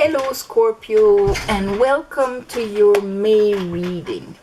Hello Scorpio, and welcome to your May reading.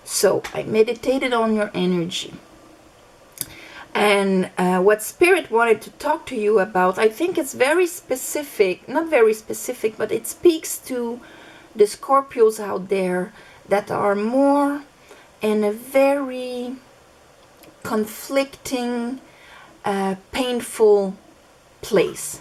So I meditated on your energy, and what Spirit wanted to talk to you about, I think it's very specific, not very specific, but it speaks to the Scorpios out there that are more in a very conflicting, painful place.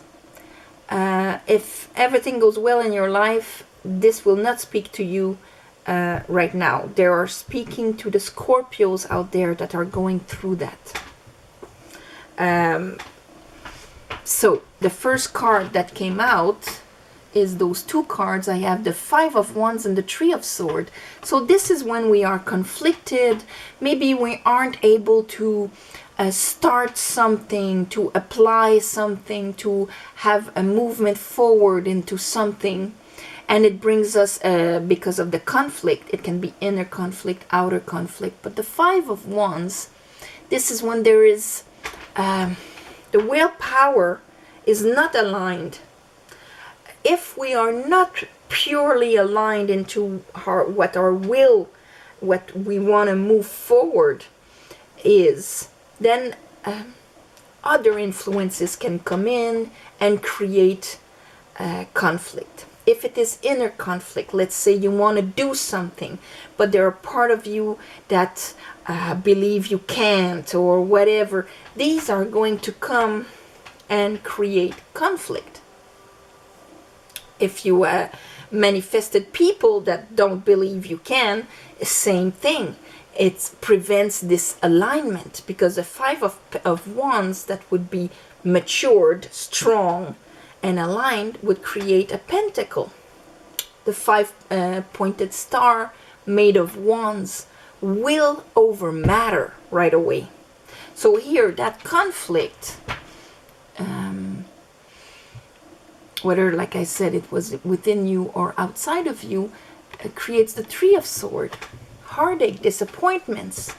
If everything goes well in your life, this will not speak to you right now. They are speaking to the Scorpios out there that are going through that. So the first card that came out is those two cards. I have the Five of Wands and the Three of Swords. So this is when we are conflicted. Maybe we aren't able to start something, to apply something, to have a movement forward into something. And it brings us, because of the conflict, it can be inner conflict, outer conflict. But the Five of Wands, this is when there is, the willpower is not aligned. If we are not purely aligned into what our will, what we want to move forward is, then other influences can come in and create conflict. If it is inner conflict, let's say you want to do something, but there are part of you that believe you can't or whatever, these are going to come and create conflict. If you manifested people that don't believe you can, same thing. It prevents this alignment, because the Five of Wands that would be matured, strong, and aligned would create a pentacle. The five-pointed star made of wands will over matter right away. So here, that conflict, whether, like I said, it was within you or outside of you, creates the Three of Swords. Heartache, disappointments.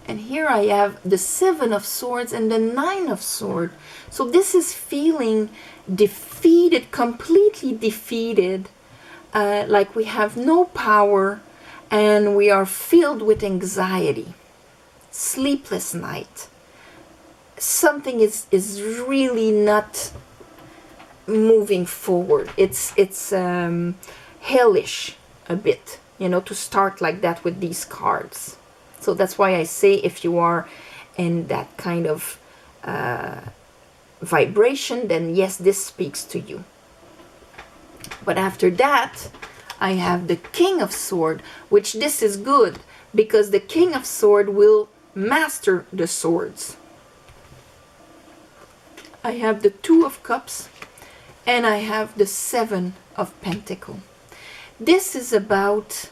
And here I have the Seven of Swords and the Nine of Swords. So this is feeling defeated, completely defeated, like we have no power, and we are filled with anxiety, sleepless night. Something is really not moving forward. It's hellish a bit, you know, to start like that with these cards. So that's why I say, if you are in that kind of vibration, then yes, this speaks to you. But after that, I have the King of Swords, which this is good, because the King of Swords will master the swords. I have the Two of Cups, and I have the Seven of Pentacles. This is about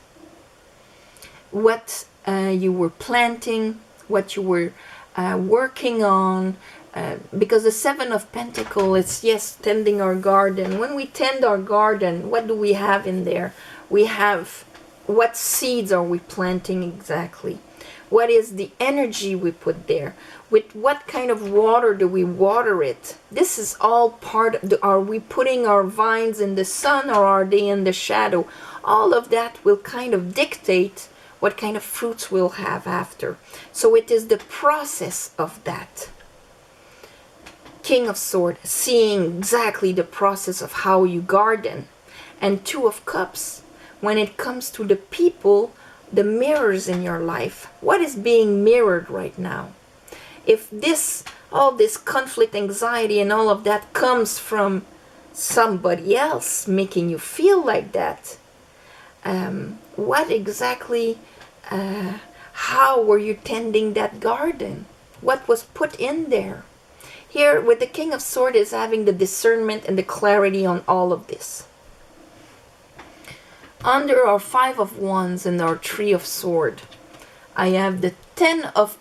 what you were planting, what you were working on, because the Seven of Pentacles, it's, yes, tending our garden. When we tend our garden, what do we have in there? We have, what seeds are we planting exactly? What is the energy we put there? With what kind of water do we water it? This is all part of are we putting our vines in the sun, or are they in the shadow? All of that will kind of dictate what kind of fruits we'll have after. So it is the process of that. King of Swords, seeing exactly the process of how you garden. And Two of Cups, when it comes to the people, the mirrors in your life. What is being mirrored right now? If this, all this conflict, anxiety, and all of that comes from somebody else making you feel like that, what exactly, how were you tending that garden? What was put in there? Here, with the King of Swords, is having the discernment and the clarity on all of this. Under our Five of Wands and our Three of Swords, I have the Ten of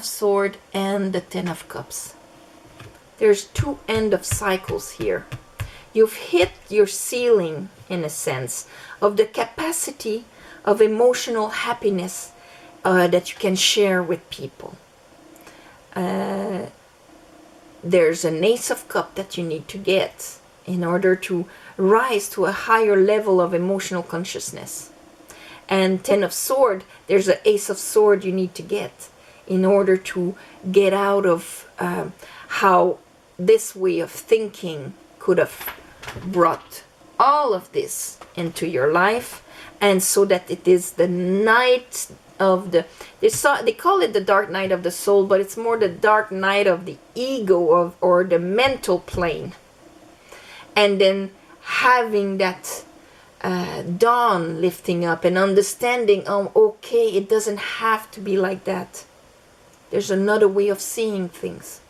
Swords and the Ten of Cups. There's two end of cycles here. You've hit your ceiling, in a sense, of the capacity of emotional happiness that you can share with people. There's an Ace of Cups that you need to get. in order to rise to a higher level of emotional consciousness. And 10 of Sword, there's an Ace of Sword you need to get in order to get out of how this way of thinking could have brought all of this into your life. And so that it is the night of the, they call it the dark night of the soul, but it's more the dark night of the ego, or the mental plane. And then having that dawn lifting up and understanding, oh, okay, it doesn't have to be like that. There's another way of seeing things.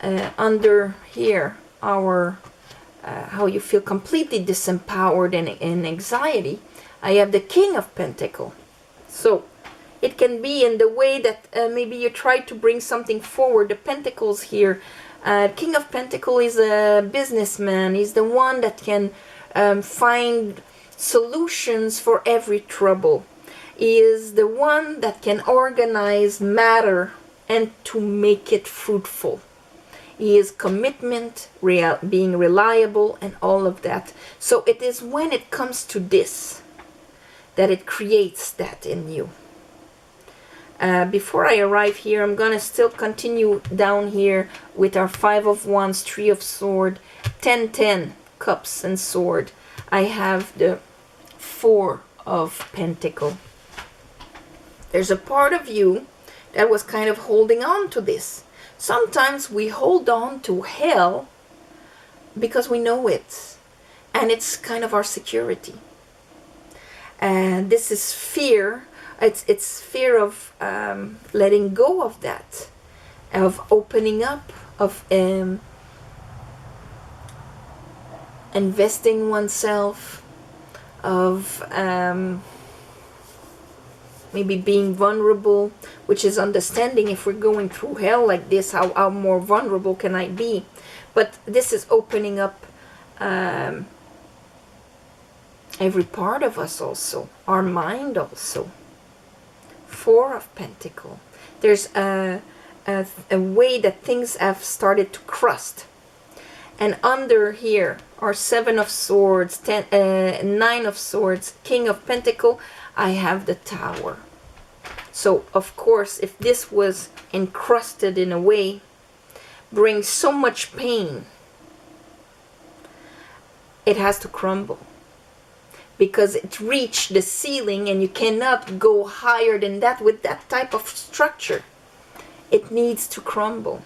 Under here, our how you feel completely disempowered and in anxiety, I have the King of Pentacles. So it can be in the way that maybe you try to bring something forward. The Pentacles here, King of Pentacles is a businessman. He's the one that can find solutions for every trouble. He is the one that can organize matter and to make it fruitful. He is commitment, being reliable, and all of that. So it is when it comes to this that it creates that in you. Before I arrive here, I'm going to still continue down here with our 5 of Wands, 3 of Swords, 10, Cups and Sword. I have the 4 of Pentacles. There's a part of you that was kind of holding on to this. Sometimes we hold on to hell because we know it, and it's kind of our security. And this is fear. It's fear of letting go of that, of opening up, of investing oneself, of maybe being vulnerable, which is understanding if we're going through hell like this, how more vulnerable can I be? But this is opening up every part of us also, our mind also. 4 of Pentacles. There's a way that things have started to crust. And under here are 7 of Swords, 9 of Swords, King of Pentacles. I have the Tower. So, of course, if this was encrusted in a way, brings so much pain, it has to crumble. Because it reached the ceiling and you cannot go higher than that with that type of structure. It needs to crumble.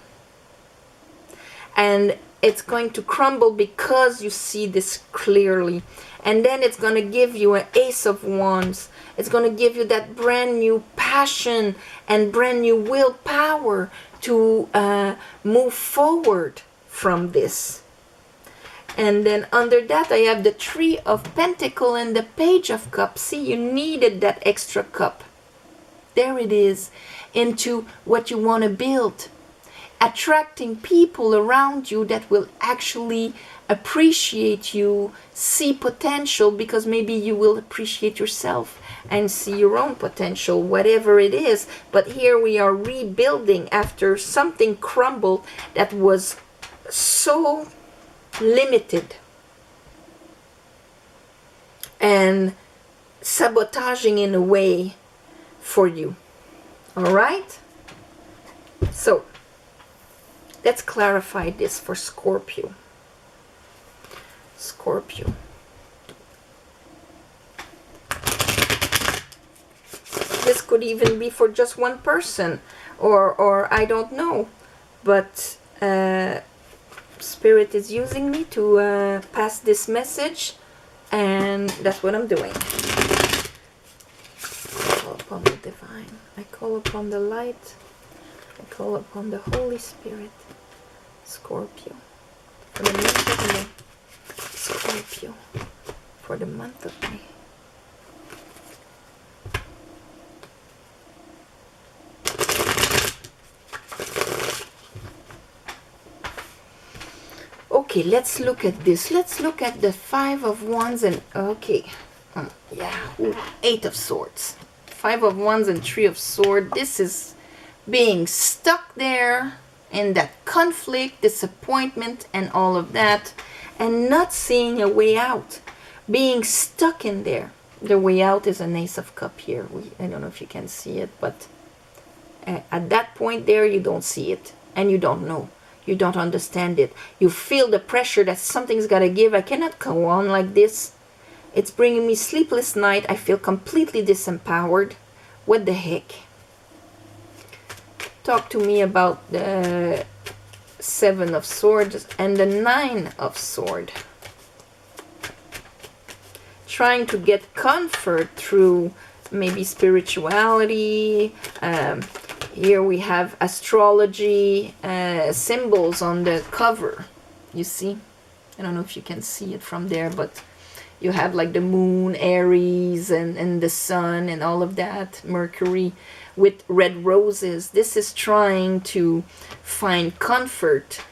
And it's going to crumble because you see this clearly. And then it's going to give you an Ace of Wands. It's going to give you that brand new passion and brand new willpower to move forward from this. And then under that I have the 3 of Pentacles and the Page of Cups. See, you needed that extra cup. There it is, into what you want to build. Attracting people around you that will actually appreciate you, see potential, because maybe you will appreciate yourself and see your own potential, whatever it is. But here we are rebuilding after something crumbled that was so limited and sabotaging in a way for you. All right? So let's clarify this for Scorpio. Scorpio. This could even be for just one person, or I don't know, but Spirit is using me to pass this message, and that's what I'm doing. I call upon the divine. I call upon the light. I call upon the Holy Spirit. Scorpio. For the month of May. Scorpio. For the month of May. Okay, let's look at this. Let's look at the 5 of Wands and... Okay. Yeah. Ooh, 8 of Swords. 5 of Wands and 3 of Swords. This is being stuck there in that conflict, disappointment, and all of that, and not seeing a way out, being stuck in there. The way out is an Ace of Cups here. I don't know if you can see it, but at that point there, you don't see it, and you don't know. You don't understand it. You feel the pressure that something's got to give. I cannot go on like this. It's bringing me sleepless night. I feel completely disempowered. What the heck? Talk to me about the Seven of Swords and the Nine of Swords. Trying to get comfort through maybe spirituality. Here we have astrology symbols on the cover. You see? I don't know if you can see it from there, but you have like the moon, Aries, and the sun and all of that. Mercury with red roses. This is trying to find comfort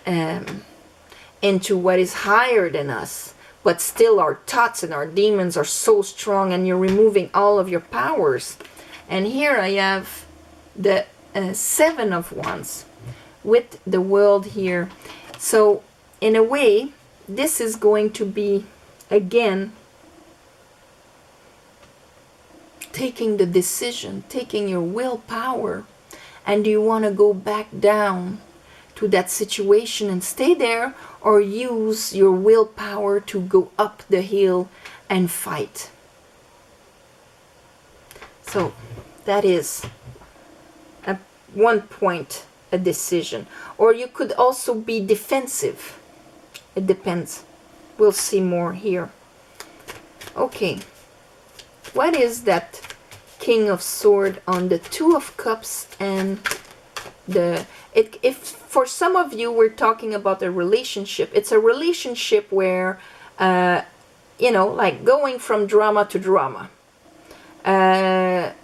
into what is higher than us. But still our thoughts and our demons are so strong, and you're removing all of your powers. And here I have the Seven of Wands with the World here. So in a way, this is going to be, again, taking the decision, taking your willpower. And do you want to go back down to that situation and stay there, or use your willpower to go up the hill and fight? So that is at one point a decision. Or you could also be defensive. It depends. We'll see more here. Okay. What is that King of Swords on the Two of Cups and the... If for some of you we're talking about a relationship, it's a relationship where, you know, like going from drama to drama. And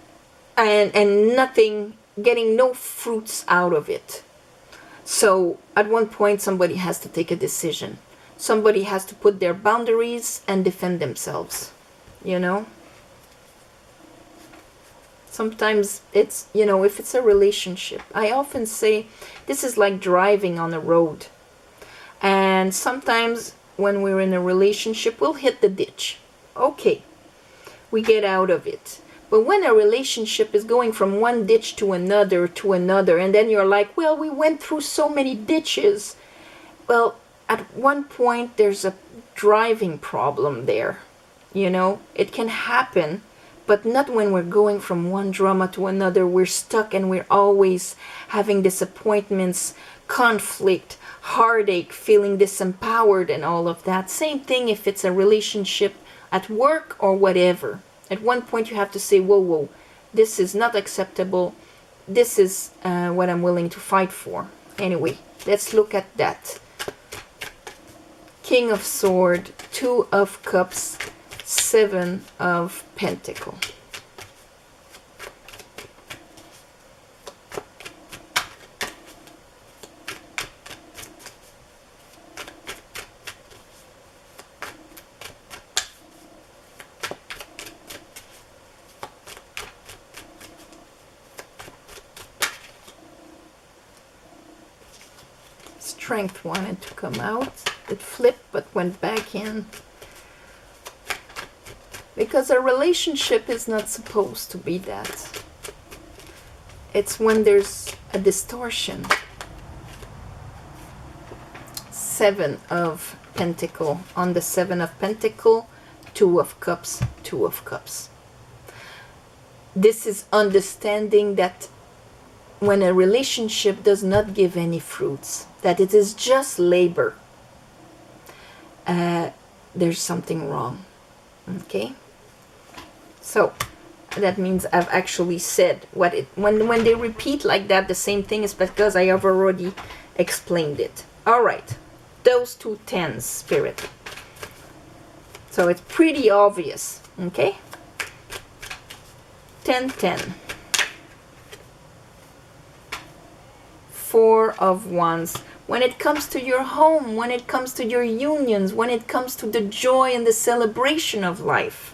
nothing, getting no fruits out of it. So at one point somebody has to take a decision. Somebody has to put their boundaries and defend themselves, you know. Sometimes it's, you know, if it's a relationship, I often say this is like driving on a road. And sometimes when we're in a relationship, we'll hit the ditch. Okay, we get out of it. But when a relationship is going from one ditch to another, and then you're like, well, we went through so many ditches. Well, at one point, there's a driving problem there. You know, it can happen, but not when we're going from one drama to another. We're stuck and we're always having disappointments, conflict, heartache, feeling disempowered and all of that. Same thing if it's a relationship at work or whatever. At one point you have to say, whoa, whoa, this is not acceptable. This is what I'm willing to fight for. Anyway, let's look at that. King of Swords, Two of Cups, Seven of Pentacles. Strength wanted to come out. It flipped but went back in. Because a relationship is not supposed to be that. It's when there's a distortion. Seven of Pentacles. On the Seven of Pentacles, Two of Cups, Two of Cups. This is understanding that when a relationship does not give any fruits, that it is just labor, there's something wrong. Okay? So that means I've actually said what it, when they repeat like that the same thing, is because I have already explained it. All right, those two tens, Spirit. So it's pretty obvious. Okay? 10, 10. Four of Wands. When it comes to your home, when it comes to your unions, when it comes to the joy and the celebration of life,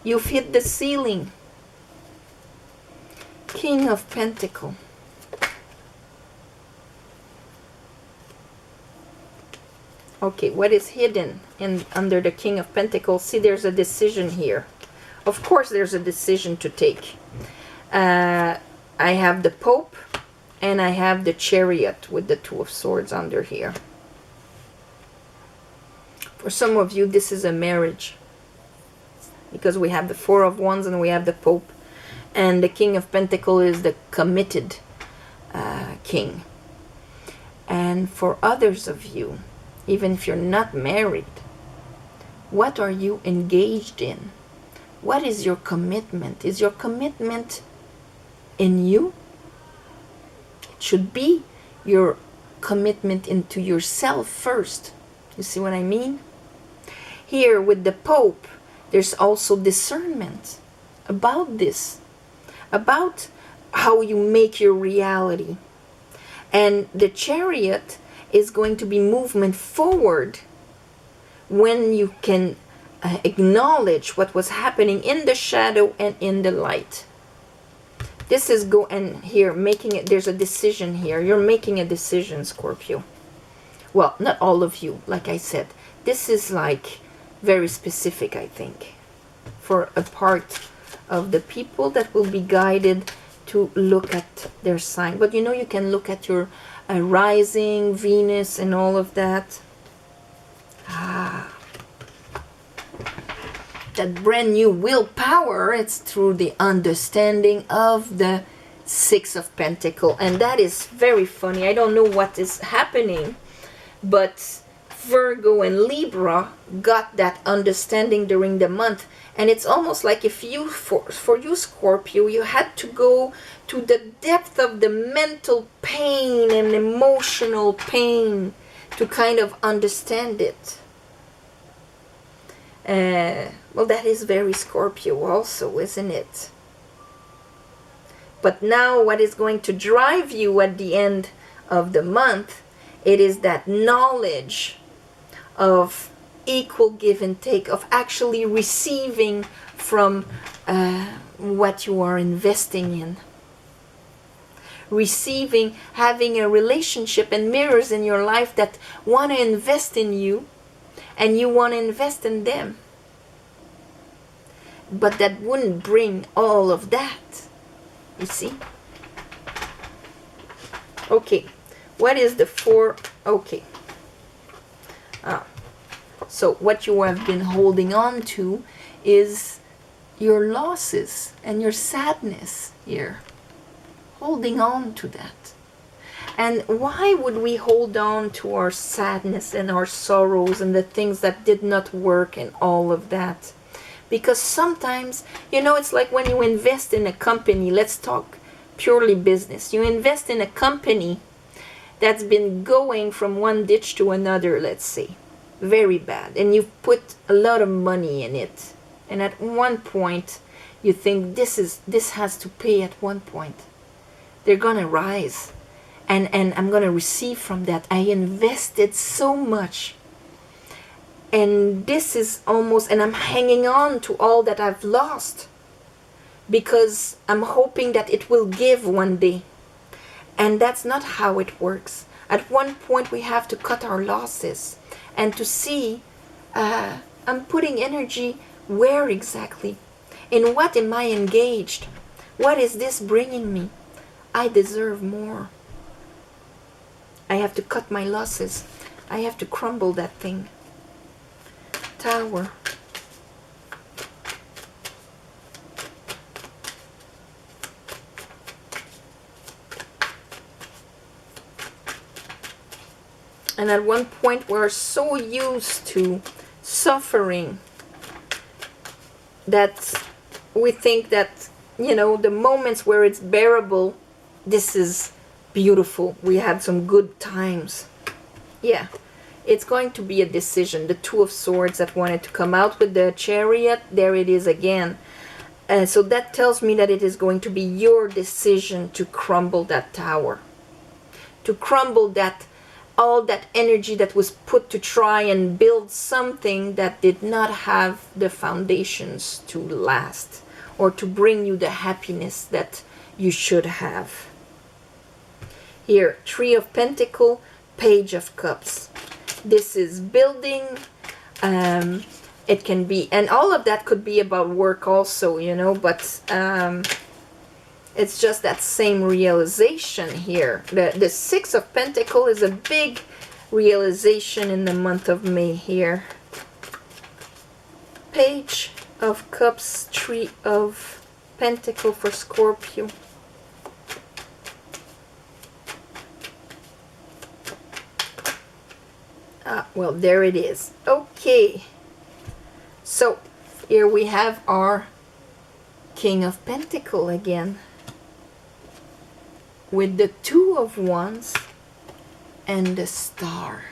you've hit the ceiling. King of Pentacles. Okay, what is hidden under the King of Pentacles? See, there's a decision here. Of course, there's a decision to take. I have the Pope, and I have the Chariot with the Two of Swords under here. For some of you, this is a marriage, because we have the Four of Wands and we have the Pope. And the King of Pentacles is the committed king. And for others of you, even if you're not married, what are you engaged in? What is your commitment? Is your commitment in you? It should be your commitment into yourself first. You see what I mean? Here with the Pope, there's also discernment about this, about how you make your reality. And the Chariot is going to be movement forward when you can acknowledge what was happening in the shadow and in the light. This is and here making it, there's a decision here. You're making a decision, Scorpio. Well, not all of you, like I said. This is like very specific, I think, for a part of the people that will be guided to look at their sign. But you know, you can look at your rising, Venus, and all of that. That brand new willpower, it's through the understanding of the Six of Pentacles. And that is very funny. I don't know what is happening, but Virgo and Libra got that understanding during the month. And it's almost like if you, for you, Scorpio, you had to go to the depth of the mental pain and emotional pain to kind of understand it. Well, that is very Scorpio also, isn't it? But now what is going to drive you at the end of the month, it is that knowledge of equal give and take, of actually receiving from what you are investing in. Receiving, having a relationship and mirrors in your life that want to invest in you, and you want to invest in them. But that wouldn't bring all of that. You see? Okay. What is the four? Okay. So what you have been holding on to is your losses and your sadness here. Holding on to that. And why would we hold on to our sadness and our sorrows and the things that did not work and all of that? Because sometimes, you know, it's like when you invest in a company, let's talk purely business. You invest in a company that's been going from one ditch to another, let's say. Very bad. And you've put a lot of money in it. And at one point, you think this has to pay at one point. They're going to rise. And I'm going to receive from that. I invested so much. And this is almost, and I'm hanging on to all that I've lost. Because I'm hoping that it will give one day. And that's not how it works. At one point we have to cut our losses. And to see, I'm putting energy where exactly? In what am I engaged? What is this bringing me? I deserve more. I have to cut my losses. I have to crumble that thing. Tower. And at one point we're so used to suffering that we think that, you know, the moments where it's bearable, this is beautiful. We had some good times. Yeah, it's going to be a decision. The Two of Swords that wanted to come out with the Chariot, there it is again. So that tells me that it is going to be your decision to crumble that tower. To crumble that, all that energy that was put to try and build something that did not have the foundations to last or to bring you the happiness that you should have. Here, Three of Pentacles, Page of Cups. This is building. It can be, and all of that could be about work also, you know, but it's just that same realization here. The Six of Pentacles is a big realization in the month of May here. Page of Cups, Three of Pentacles for Scorpio. Well, there it is. Okay. So, here we have our King of Pentacles again. With the Two of Wands and the Star.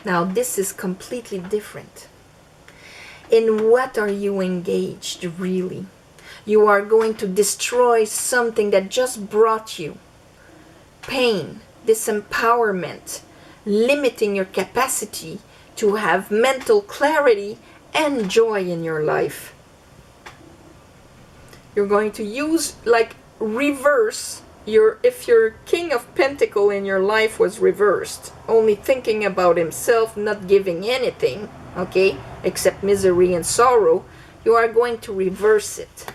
Now, this is completely different. In what are you engaged, really? You are going to destroy something that just brought you pain, disempowerment, limiting your capacity to have mental clarity and joy in your life. You're going to use, like, reverse if your King of Pentacles in your life was reversed, only thinking about himself, not giving anything, okay, except misery and sorrow, you are going to reverse it.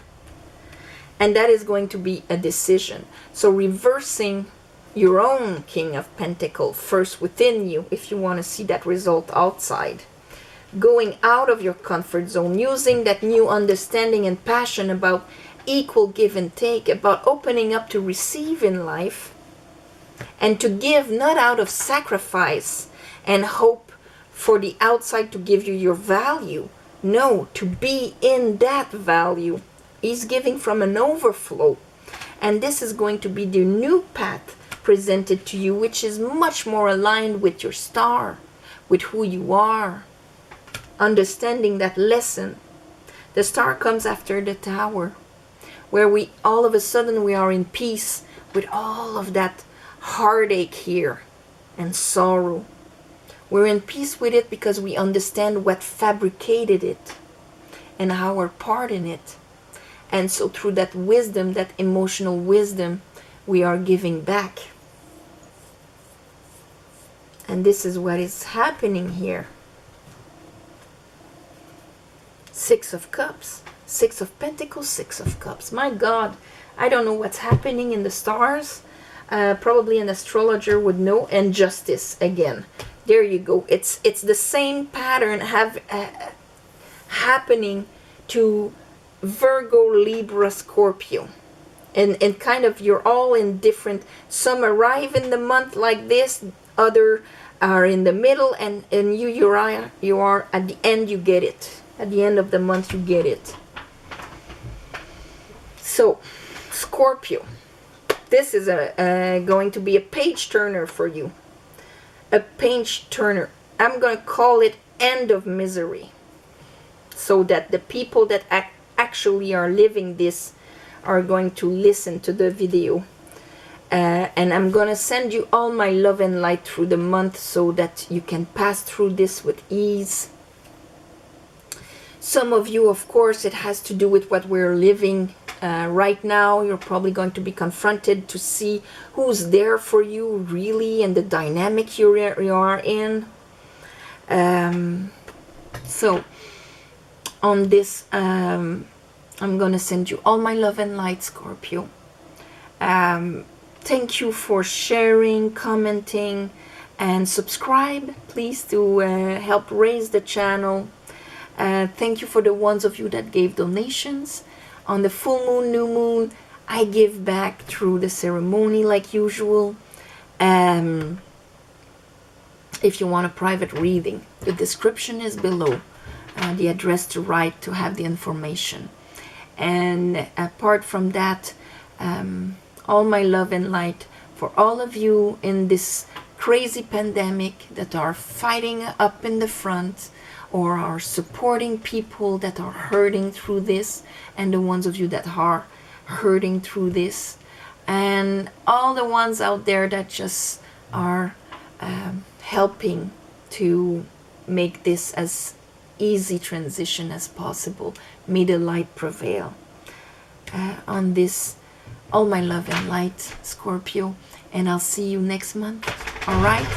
And that is going to be a decision. So reversing your own King of Pentacles first within you, if you want to see that result outside. Going out of your comfort zone, using that new understanding and passion about equal give and take, about opening up to receive in life, and to give not out of sacrifice and hope for the outside to give you your value. No, to be in that value. He's giving from an overflow. And this is going to be the new path presented to you, which is much more aligned with your star, with who you are. Understanding that lesson. The star comes after the Tower, where we all of a sudden we are in peace with all of that heartache here and sorrow. We're in peace with it because we understand what fabricated it and our part in it. And so through that wisdom, that emotional wisdom, we are giving back. And this is what is happening here. Six of Cups, Six of Pentacles, Six of Cups. My God, I don't know what's happening in the stars. Probably an astrologer would know. And Justice again. There you go. It's the same pattern happening to Virgo, Libra, Scorpio. And kind of you're all in different, some arrive in the month like this, other are in the middle, and you are at the end, you get it. At the end of the month, you get it. So, Scorpio, this is going to be a page turner for you. A page turner. I'm going to call it end of misery. So that the people that actually are living this are going to listen to the video. And I'm going to send you all my love and light through the month so that you can pass through this with ease. Some of you, of course, it has to do with what we're living right now. You're probably going to be confronted to see who's there for you really and the dynamic you are in. So on this, I'm going to send you all my love and light, Scorpio. Thank you for sharing, commenting, and subscribe, please, to help raise the channel. Thank you for the ones of you that gave donations. On the full moon, new moon, I give back through the ceremony like usual. If you want a private reading, the description is below. The address to write to have the information. And apart from that, all my love and light for all of you in this crazy pandemic that are fighting up in the front or are supporting people that are hurting through this, and the ones of you that are hurting through this, and all the ones out there that just are helping to make this as easy transition as possible. May the light prevail. On this, all my love and light, Scorpio, and I'll see you next month. All right?